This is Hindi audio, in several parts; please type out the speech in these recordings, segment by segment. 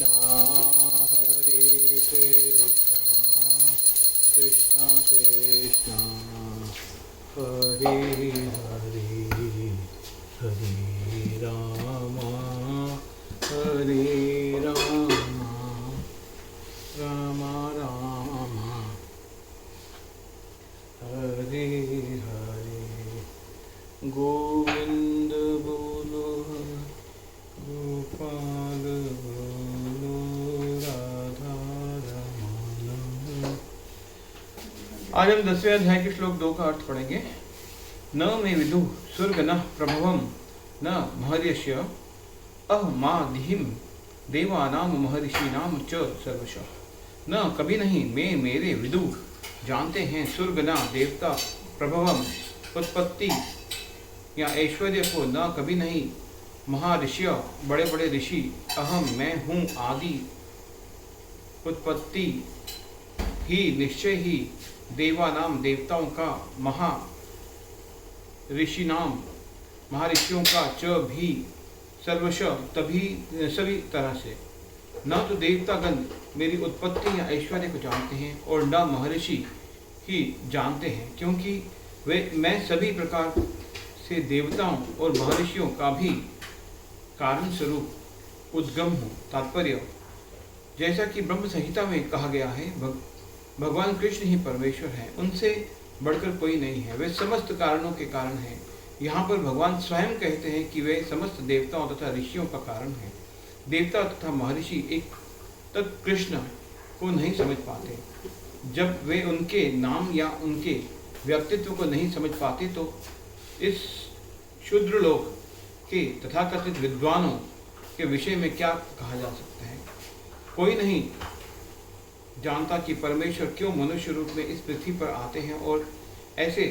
हरे कृष्णा कृष्णा कृष्णा हरे हरे हरे राम राम राम हरे हरे। गोविंद बोलो गोपाल बोलो राधा रमण। आज हम 10वें अध्याय के श्लोक 2 का अर्थ पढ़ेंगे। न मे विदु सुर्ग न प्रभवम न महर्यस्य अहमादिहिम देवानाम महर्षिनाम च सर्वशः। न कभी नहीं मैं मेरे विदु जानते हैं सुर्ग न देवता प्रभवम उत्पत्ति या ऐश्वर्य को, न कभी नहीं महर्षि बड़े बड़े ऋषि, अहम मैं हूँ आदि उत्पत्ति ही निश्चय ही, देवानाम देवताओं का, महा ऋषि नाम महर्षियों का, च भी सर्वश तभी सभी तरह से। न तो देवतागण मेरी उत्पत्ति या ऐश्वर्य को जानते हैं और न महर्षि ही जानते हैं, क्योंकि मैं सभी प्रकार से देवताओं और महर्षियों का भी कारण स्वरूप उद्गम हूँ। तात्पर्य, जैसा कि ब्रह्म संहिता में कहा गया है, भगवान कृष्ण ही परमेश्वर हैं, उनसे बढ़कर कोई नहीं है, वे समस्त कारणों के कारण हैं। यहाँ पर भगवान स्वयं कहते हैं कि वे समस्त देवताओं तथा ऋषियों का कारण हैं। देवता तथा महर्षि एक तक कृष्ण को नहीं समझ पाते। जब वे उनके नाम या उनके व्यक्तित्व को नहीं समझ पाते तो इस शूद्र लोक के तथाकथित विद्वानों के विषय में क्या कहा जा सकता है। कोई नहीं जानता कि परमेश्वर क्यों मनुष्य रूप में इस पृथ्वी पर आते हैं और ऐसे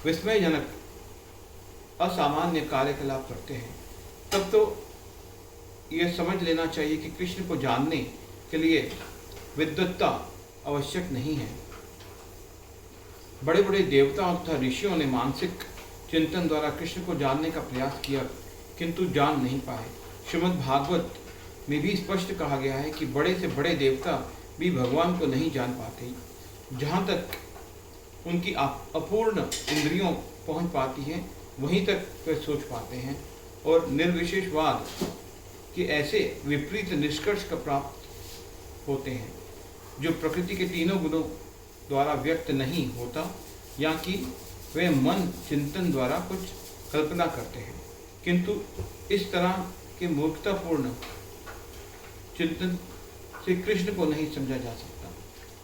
विस्मयजनक असामान्य कार्यकलाप करते हैं। तब तो यह समझ लेना चाहिए कि कृष्ण को जानने के लिए विद्वत्ता आवश्यक नहीं है। बड़े बड़े देवताओं तथा ऋषियों ने मानसिक चिंतन द्वारा कृष्ण को जानने का प्रयास किया, किंतु जान नहीं पाए। श्रीमद् भागवत में भी स्पष्ट कहा गया है कि बड़े से बड़े देवता भी भगवान को नहीं जान पाते। जहाँ तक उनकी अपूर्ण इंद्रियों पहुँच पाती हैं, वहीं तक वे सोच पाते हैं और निर्विशेषवाद के ऐसे विपरीत निष्कर्ष का प्राप्त होते हैं जो प्रकृति के तीनों गुणों द्वारा व्यक्त नहीं होता, या कि वे मन चिंतन द्वारा कुछ कल्पना करते हैं। किंतु इस तरह के मूर्खतापूर्ण चिंतन से कृष्ण को नहीं समझा जा सकता।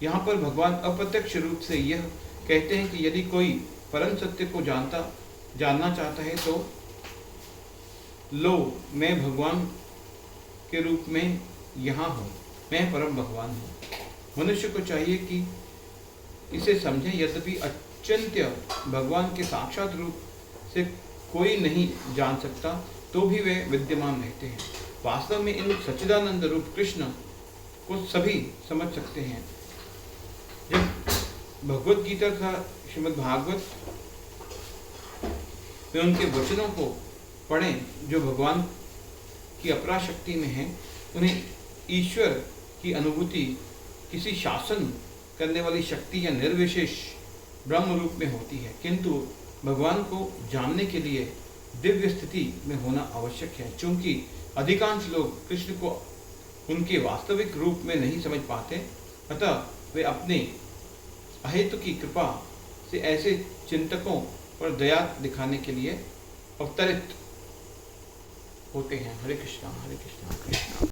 यहाँ पर भगवान अप्रत्यक्ष रूप से यह कहते हैं कि यदि कोई परम सत्य को जानना चाहता है तो लो, मैं भगवान के रूप में यहाँ हूँ, मैं परम भगवान हूँ। मनुष्य को चाहिए कि इसे समझे। यद्यपि अचिंत्य भगवान के साक्षात रूप से कोई नहीं जान सकता, तो भी वे विद्यमान रहते हैं। वास्तव में इन सच्चिदानंद रूप कृष्ण को सभी समझ सकते हैं। जब भगवत गीता का श्रीमद् भागवत में उनके वचनों को पढ़ें जो भगवान की अपरा शक्ति में है, उन्हें ईश्वर की अनुभूति किसी शासन करने वाली शक्ति या निर्विशेष ब्रह्म रूप में होती है, किंतु भगवान को जानने के लिए दिव्य स्थिति में होना आवश्यक है। चूंकि अधिकांश लोग कृष्ण को उनके वास्तविक रूप में नहीं समझ पाते, अतः वे अपने अहेतु की कृपा से ऐसे चिंतकों पर दया दिखाने के लिए अवतरित होते हैं। हरे कृष्णा कृष्णा।